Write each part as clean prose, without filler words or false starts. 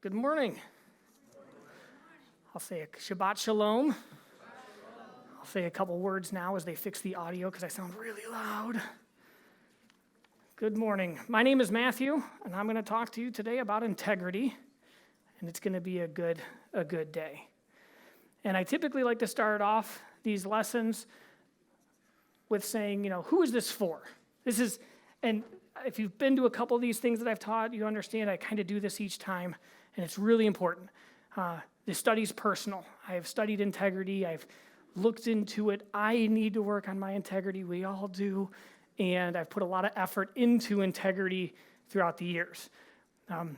Good morning. I'll say a Shabbat Shalom. I'll say a couple words now as they fix the audio because I sound really loud. Good morning. My name is Matthew, and I'm going to talk to you today about integrity, and it's going to be a good day. And I typically like to start off these lessons with saying, who is this for? And if you've been to a couple of these things that I've taught, you understand I kind of do this each time, and it's really important. This study's personal. I have studied integrity. I've looked into it. I need to work on my integrity. We all do. And I've put a lot of effort into integrity throughout the years.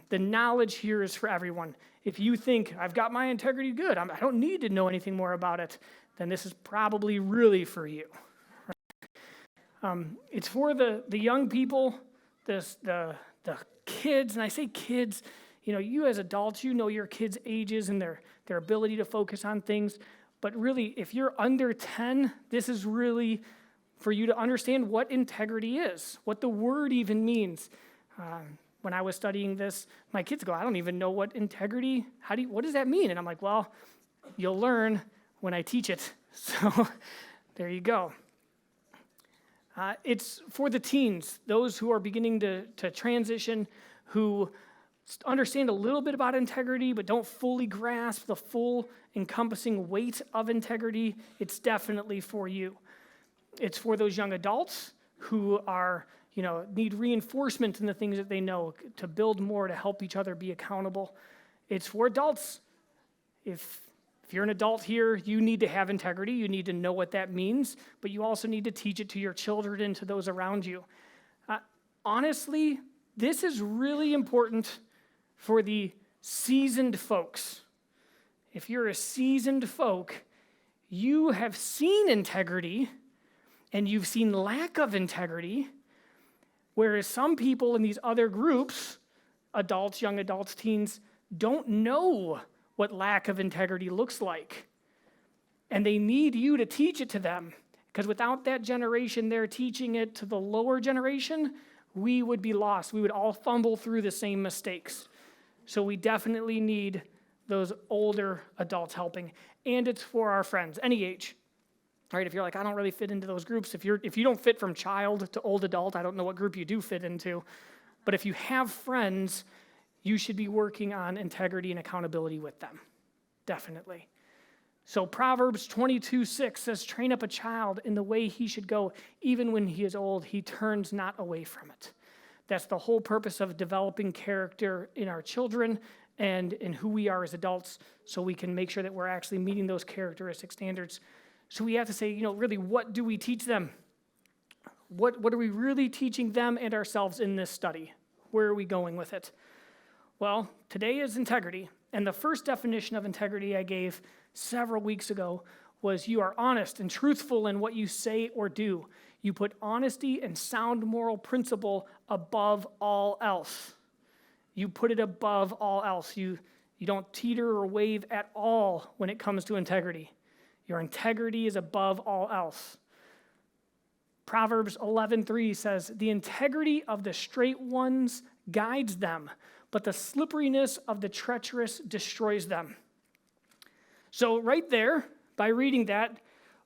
The knowledge here is for everyone. If you think, I've got my integrity good, I don't need to know anything more about it, then this is probably really for you. It's for the young people, the kids, and I say kids, you as adults, you know your kids' ages and their ability to focus on things, but really, if you're under 10, this is really for you to understand what integrity is, what the word even means. When I was studying this, my kids go, I don't even know what integrity, what does that mean? And I'm like, well, you'll learn when I teach it. So there you go. It's for the teens, those who are beginning to transition, who understand a little bit about integrity, but don't fully grasp the full encompassing weight of integrity. It's definitely for you. It's for those young adults who are, need reinforcement in the things that they know to build more, to help each other be accountable. It's for adults. If you're an adult here, you need to have integrity. You need to know what that means, but you also need to teach it to your children and to those around you. Honestly, this is really important for the seasoned folks. If you're a seasoned folk, you have seen integrity and you've seen lack of integrity, whereas some people in these other groups, adults, young adults, teens, don't know what lack of integrity looks like. And they need you to teach it to them, because without that generation there teaching it to the lower generation, we would be lost. We would all fumble through the same mistakes. So we definitely need those older adults helping. And it's for our friends, any age. All right, if you're like, I don't really fit into those groups, if you don't fit from child to old adult, I don't know what group you do fit into. But if you have friends, you should be working on integrity and accountability with them. Definitely. So Proverbs 22:6 says, train up a child in the way he should go. Even when he is old, he turns not away from it. That's the whole purpose of developing character in our children and in who we are as adults, so we can make sure that we're actually meeting those characteristic standards. So we have to say, really, what do we teach them? What are we really teaching them and ourselves in this study? Where are we going with it? Well, today is integrity. And the first definition of integrity I gave several weeks ago was you are honest and truthful in what you say or do. You put honesty and sound moral principle above all else. You put it above all else. You don't teeter or wave at all when it comes to integrity. Your integrity is above all else. Proverbs 11:3 says, the integrity of the straight ones guides them, but the slipperiness of the treacherous destroys them. So right there, by reading that,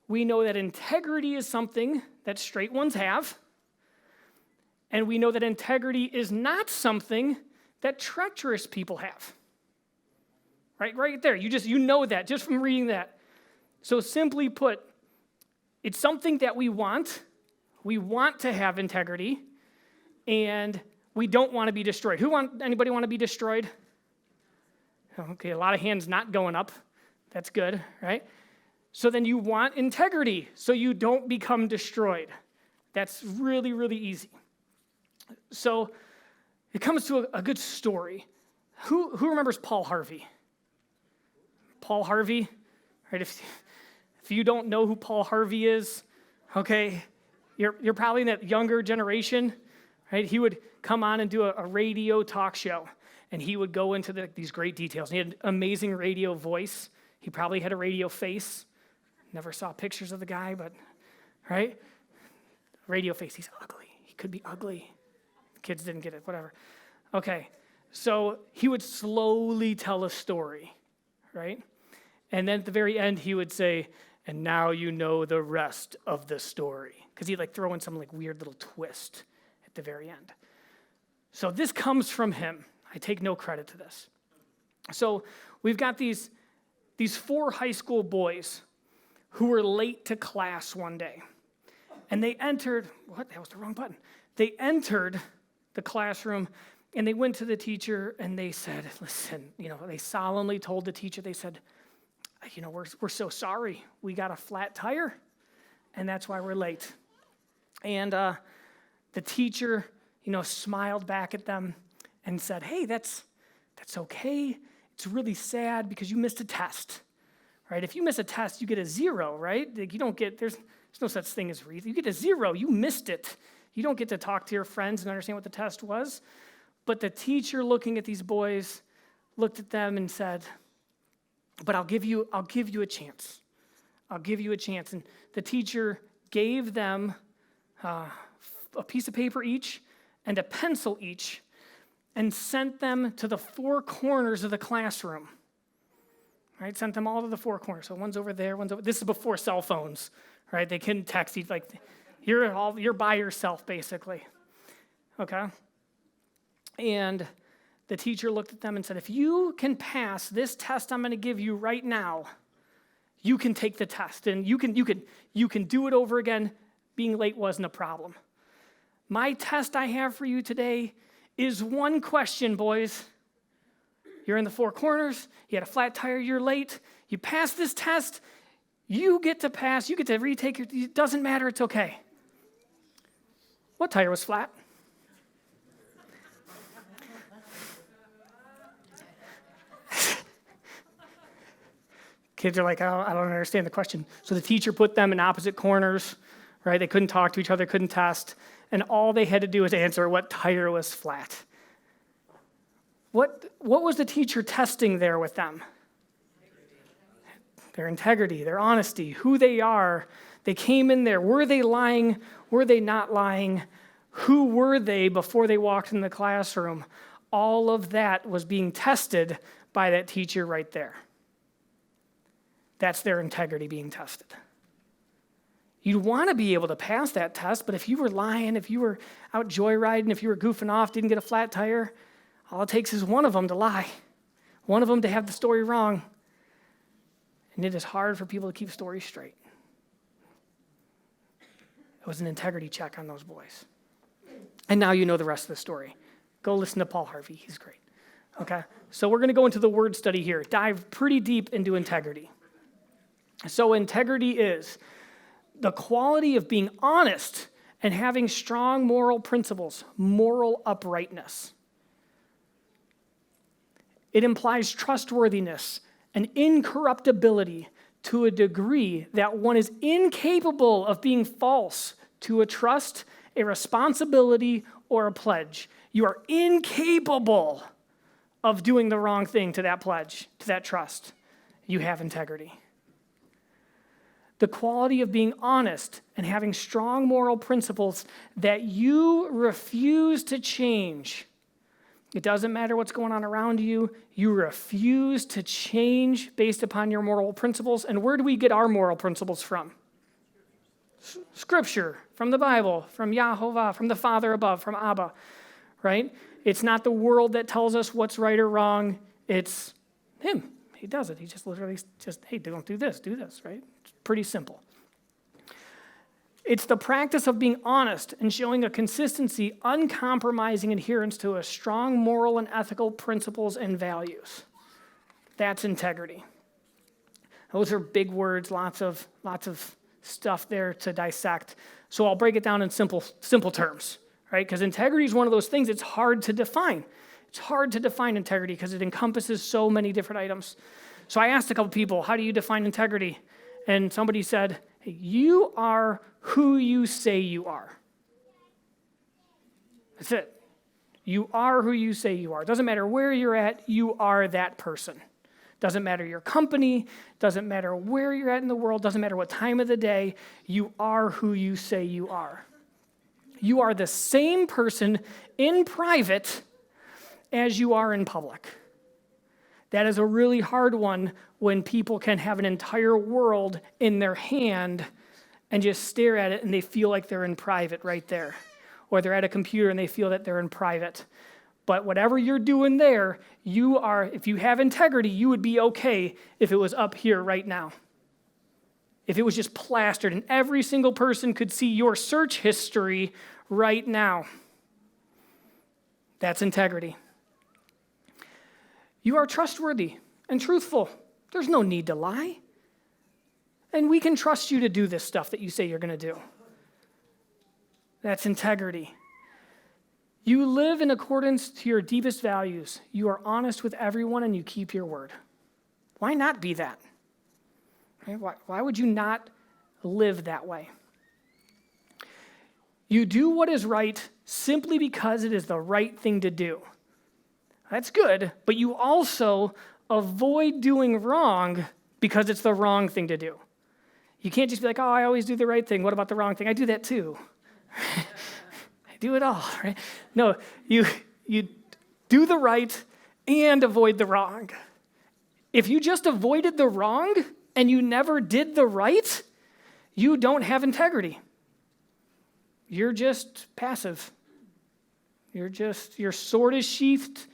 we know that integrity is something that straight ones have, and we know that integrity is not something that treacherous people have. Right there, you know that just from reading that. So simply put, it's something that we want. We want to have integrity, and we don't want to be destroyed. Anybody want to be destroyed? Okay, a lot of hands not going up. That's good, right? So then you want integrity so you don't become destroyed. That's really, really easy. So it comes to a good story. Who remembers Paul Harvey? Paul Harvey, right? If you don't know who Paul Harvey is, okay, you're probably in that younger generation, right? He would come on and do a radio talk show, and he would go into these great details. He had an amazing radio voice. He probably had a radio face. Never saw pictures of the guy, but, right? Radio face, he's ugly. He could be ugly. Kids didn't get it, whatever. Okay, So he would slowly tell a story, right? And then at the very end, he would say, and now you know the rest of the story. Because he'd like throw in some like weird little twist at the very end. So this comes from him. I take no credit to this. So we've got these 4 high school boys who were late to class one day. And they entered, that was the wrong button. They entered the classroom and they went to the teacher and they said, listen, they solemnly told the teacher, they said, we're so sorry. We got a flat tire and that's why we're late. And the teacher, smiled back at them and said, hey, that's okay. It's really sad because you missed a test, right? If you miss a test, you get a 0, right? Like you don't get, there's no such thing as reason. You get a 0, you missed it. You don't get to talk to your friends and understand what the test was. But the teacher looking at these boys looked at them and said, but I'll give you a chance. I'll give you a chance. And the teacher gave them a piece of paper each and a pencil each and sent them to the 4 corners of the classroom. Right? Sent them all to the 4 corners. So one's over there, one's over. This is before cell phones, right? They couldn't text each, like you're by yourself basically. Okay? And the teacher looked at them and said, if you can pass this test I'm going to give you right now, you can take the test and you can do it over again. Being late wasn't a problem. My test I have for you today is 1 question, boys. You're in the 4 corners. You had a flat tire. You're late. You pass this test. You get to pass. You get to retake it doesn't matter. It's okay. What tire was flat? Kids are like, I don't understand the question. So the teacher put them in opposite corners, right? They couldn't talk to each other, couldn't test. And all they had to do was answer what tire was flat. What was the teacher testing there with them? Their integrity, their honesty, who they are. They came in there. Were they lying? Were they not lying? Who were they before they walked in the classroom? All of that was being tested by that teacher right there. That's their integrity being tested. You'd want to be able to pass that test, but if you were lying, if you were out joyriding, if you were goofing off, didn't get a flat tire, all it takes is one of them to lie, one of them to have the story wrong. And it is hard for people to keep stories straight. It was an integrity check on those boys. And now you know the rest of the story. Go listen to Paul Harvey. He's great. Okay? So we're going to go into the word study here, dive pretty deep into integrity. So integrity is the quality of being honest and having strong moral principles, moral uprightness. It implies trustworthiness and incorruptibility to a degree that one is incapable of being false to a trust, a responsibility, or a pledge. You are incapable of doing the wrong thing to that pledge, to that trust. You have integrity. The quality of being honest and having strong moral principles that you refuse to change. It doesn't matter what's going on around you. You refuse to change based upon your moral principles. And where do we get our moral principles from? Scripture, from the Bible, from Yahovah, from the Father above, from Abba, right? It's not the world that tells us what's right or wrong. It's Him. He does it. He just literally hey, don't do this, right? It's pretty simple. It's the practice of being honest and showing a consistency, uncompromising adherence to a strong moral and ethical principles and values. That's integrity. Those are big words, lots of stuff there to dissect. So I'll break it down in simple terms, right? Because integrity is one of those things it's hard to define. It's hard to define integrity because it encompasses so many different items. So I asked a couple people, how do you define integrity? And somebody said, hey, you are who you say you are. That's it. You are who you say you are. It doesn't matter where you're at, you are that person. Doesn't matter your company, doesn't matter where you're at in the world, doesn't matter what time of the day, you are who you say you are. You are the same person in private as you are in public. That is a really hard one when people can have an entire world in their hand and just stare at it and they feel like they're in private right there. Or they're at a computer and they feel that they're in private. But whatever you're doing there, if you have integrity, you would be okay if it was up here right now. If it was just plastered and every single person could see your search history right now. That's integrity. You are trustworthy and truthful. There's no need to lie. And we can trust you to do this stuff that you say you're going to do. That's integrity. You live in accordance to your deepest values. You are honest with everyone and you keep your word. Why not be that? Right? Why would you not live that way? You do what is right simply because it is the right thing to do. That's good, but you also avoid doing wrong because it's the wrong thing to do. You can't just be like, oh, I always do the right thing. What about the wrong thing? I do that too. I do it all, right? No, you do the right and avoid the wrong. If you just avoided the wrong and you never did the right, you don't have integrity. You're just passive. Your sword is sheathed.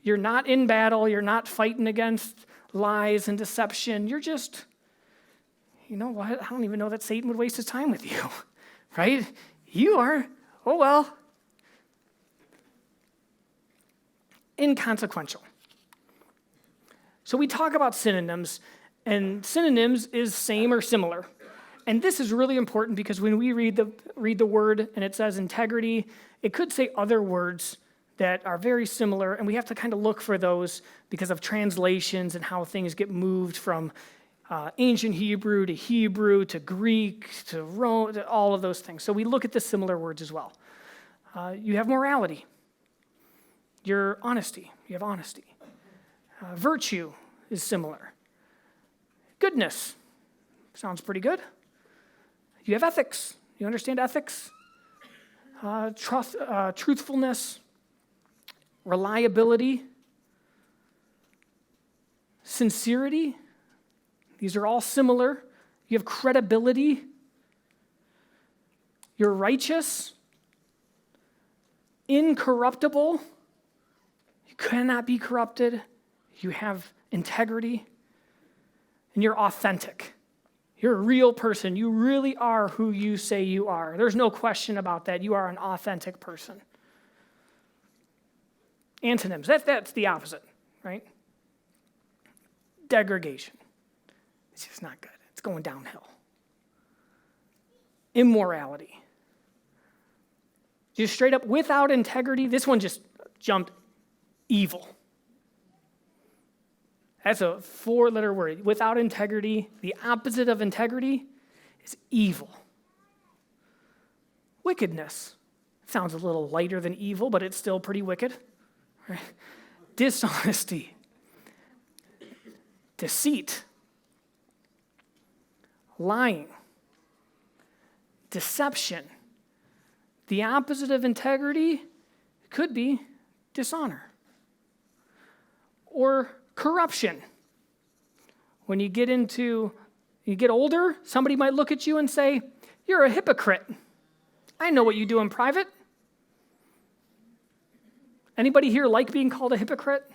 You're not in battle. You're not fighting against lies and deception. You're just, you know what? I don't even know that Satan would waste his time with you, right? You are, oh well, inconsequential. So we talk about synonyms, and synonyms is same or similar. And this is really important because when we read the word and it says integrity, it could say other words that are very similar, and we have to kind of look for those because of translations and how things get moved from ancient Hebrew to Greek to Rome, to all of those things. So we look at the similar words as well. You have morality. Your honesty. You have honesty. Virtue is similar. Goodness. Sounds pretty good. You have ethics. You understand ethics? Truthfulness. Reliability. Sincerity. These are all similar. You have credibility. You're righteous. Incorruptible. You cannot be corrupted. You have integrity. And you're authentic. You're a real person. You really are who you say you are. There's no question about that. You are an authentic person. Antonyms, that's the opposite, right? Degradation. It's just not good. It's going downhill. Immorality. Just straight up without integrity, this one just jumped evil. That's a 4-letter word. Without integrity, the opposite of integrity is evil. Wickedness. Sounds a little lighter than evil, but it's still pretty wicked. Right? Dishonesty. Deceit. Lying. Deception. The opposite of integrity could be dishonor. Or corruption. When you get older, somebody might look at you and say, you're a hypocrite. I know what you do in private. Anybody here like being called a hypocrite?